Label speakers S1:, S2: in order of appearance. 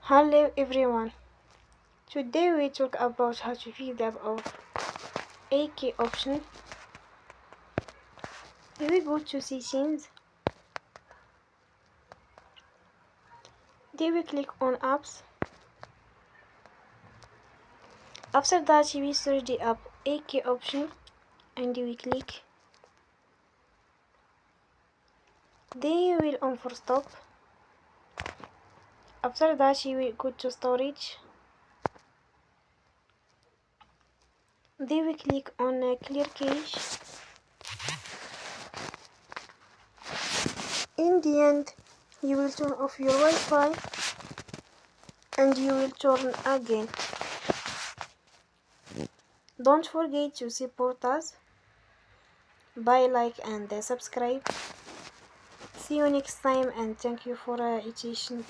S1: Hello everyone. Today we talk about how to fill the app of AK option. We go to settings. Then we click on apps. After that we search the app AK option and we click. Then you will on for stop. After that you will go to storage. Then we click on clear cache. In the end, you will turn off your Wi-Fi and you will turn again. Don't forget to support us by like and subscribe. See you next time and thank you for attention.